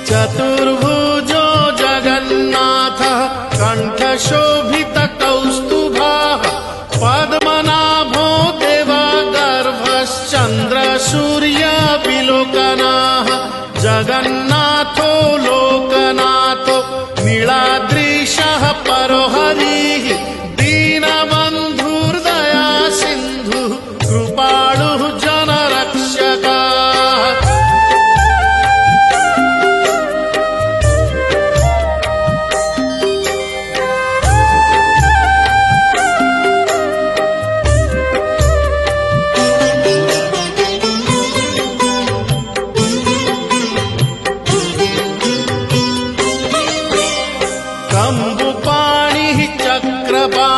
चतुर्भुजो जगन्नाथः कण्ठशोभितकौस्तुभः पद्मनाभो देवगर्भश्चन्द्रसूर्यविलोकनः जगन्नाथो लोकनाथो नीलाद्रीशः परो हरिः दीनबन्धुर्दया सिन्धुः कृपाळुः जनरक्षकः कम्बुपाणिः चक्रपाणिः